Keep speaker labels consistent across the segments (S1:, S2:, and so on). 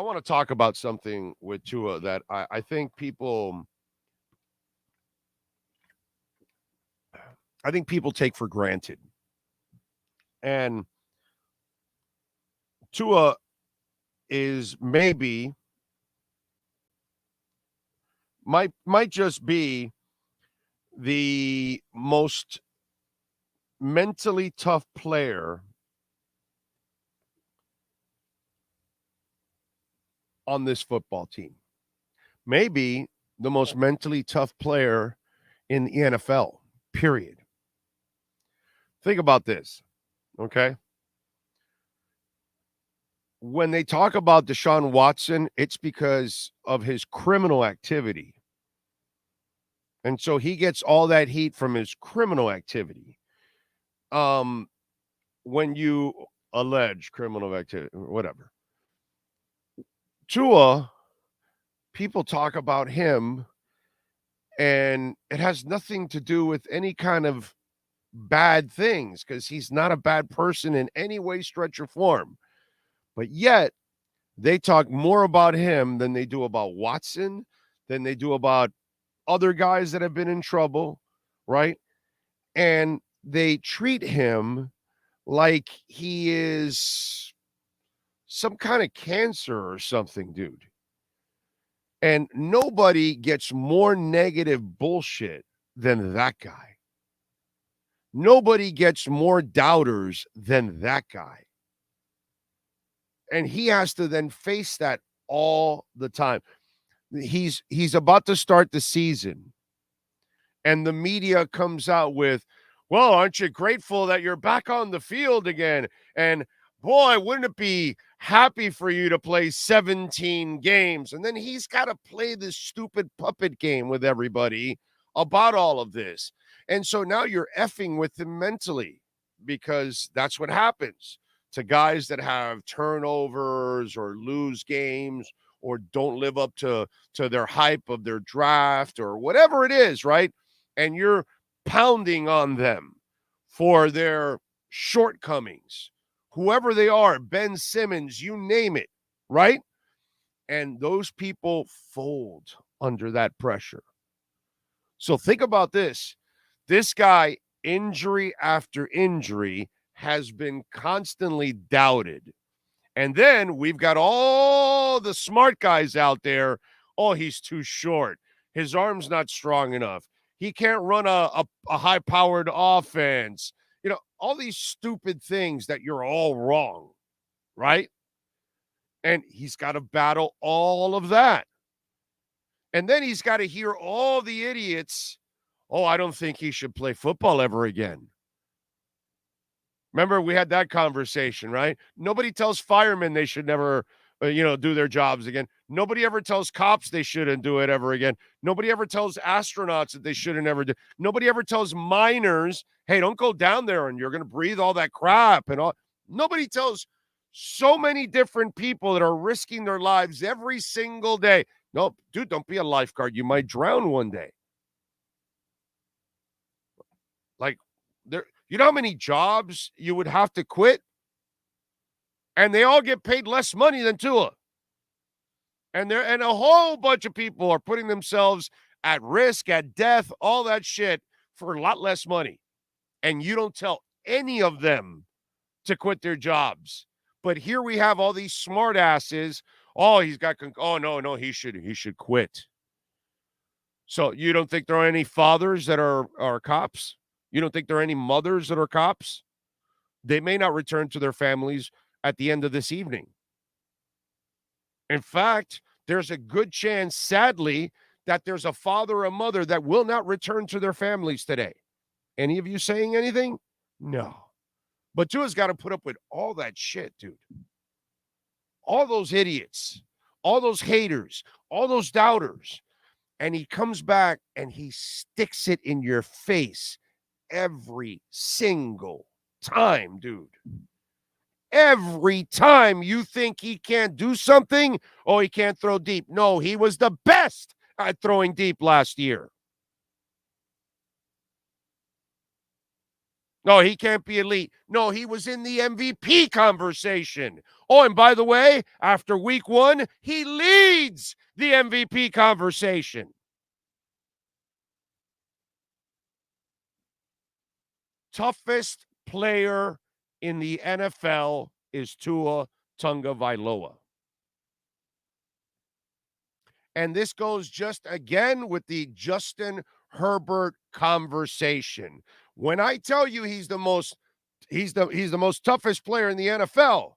S1: want to talk about something with Tua that I think people take for granted. And Tua is maybe might just be the most mentally tough player on this football team. Maybe the most mentally tough player in the NFL, period. Think about this, okay? When they talk about Deshaun Watson, it's because of his criminal activity. And so he gets all that heat from his criminal activity. When you allege criminal activity, whatever. Tua, people talk about him, and it has nothing to do with any kind of bad things because he's not a bad person in any way, stretch, or form. But yet, they talk more about him than they do about Watson, than they do about other guys that have been in trouble, right? And they treat him like he is some kind of cancer or something, dude. And nobody gets more negative bullshit than that guy. Nobody gets more doubters than that guy. And he has to then face that all the time. He's about to start the season, and the media comes out with, well, aren't you grateful that you're back on the field again? And boy, wouldn't it be happy for you to play 17 games? And then he's got to play this stupid puppet game with everybody about all of this. And so now you're effing with him mentally, because that's what happens to guys that have turnovers or lose games or don't live up to their hype of their draft or whatever it is, right? And you're pounding on them for their shortcomings, whoever they are, Ben Simmons, you name it, right? And those people fold under that pressure. So think about this. This guy, injury after injury, has been constantly doubted. And then we've got all the smart guys out there. Oh, he's too short. His arm's not strong enough. He can't run a high-powered offense. You know, all these stupid things that you're all wrong, right? And he's got to battle all of that. And then he's got to hear all the idiots, oh, I don't think he should play football ever again. Remember, we had that conversation, right? Nobody tells firemen they should never, do their jobs again. Nobody ever tells cops they shouldn't do it ever again. Nobody ever tells astronauts that they shouldn't ever do. Nobody ever tells miners, hey, don't go down there and you're going to breathe all that crap and all. Nobody tells so many different people that are risking their lives every single day. No, dude, don't be a lifeguard. You might drown one day. Like, there. You know how many jobs you would have to quit? And they all get paid less money than Tua. And a whole bunch of people are putting themselves at risk, at death, all that shit for a lot less money. And you don't tell any of them to quit their jobs. But here we have all these smart asses. Oh, he's got no, he should quit. So you don't think there are any fathers that are cops? You don't think there are any mothers that are cops? They may not return to their families at the end of this evening. In fact, there's a good chance, sadly, that there's a father or a mother that will not return to their families today. Any of you saying anything? No. But Tua's got to put up with all that shit, dude. All those idiots, all those haters, all those doubters. And he comes back and he sticks it in your face every single time, dude. Every time you think he can't do something, oh, he can't throw deep. No, he was the best at throwing deep last year. No, he can't be elite. No, he was in the MVP conversation. Oh, and by the way, after week 1, he leads the MVP conversation. Toughest player in the NFL is Tua Tagovailoa. And this goes just again with the Justin Herbert conversation. When I tell you he's the most toughest player in the NFL,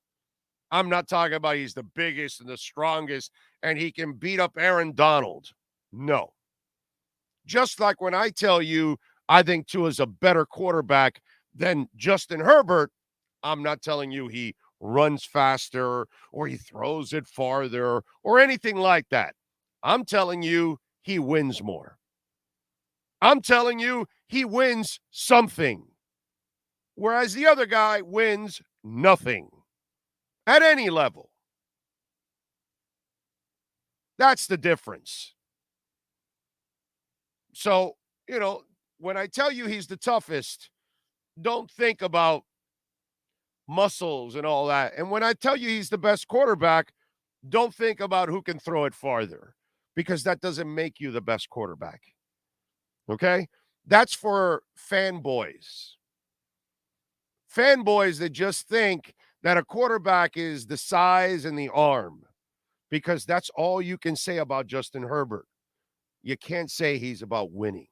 S1: I'm not talking about he's the biggest and the strongest and he can beat up Aaron Donald. No. Just like when I tell you I think Tua's a better quarterback than Justin Herbert, I'm not telling you he runs faster or he throws it farther or anything like that. I'm telling you he wins more. I'm telling you he wins something, whereas the other guy wins nothing at any level. That's the difference. So, when I tell you he's the toughest, don't think about muscles and all that. And when I tell you he's the best quarterback, don't think about who can throw it farther, because that doesn't make you the best quarterback. Okay? That's for fanboys. Fanboys that just think that a quarterback is the size and the arm, because that's all you can say about Justin Herbert. You can't say he's about winning.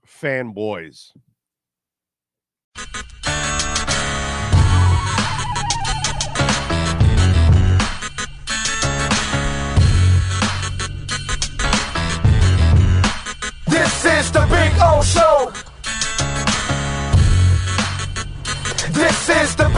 S1: Fanboys.
S2: This is the Big O Show. This is the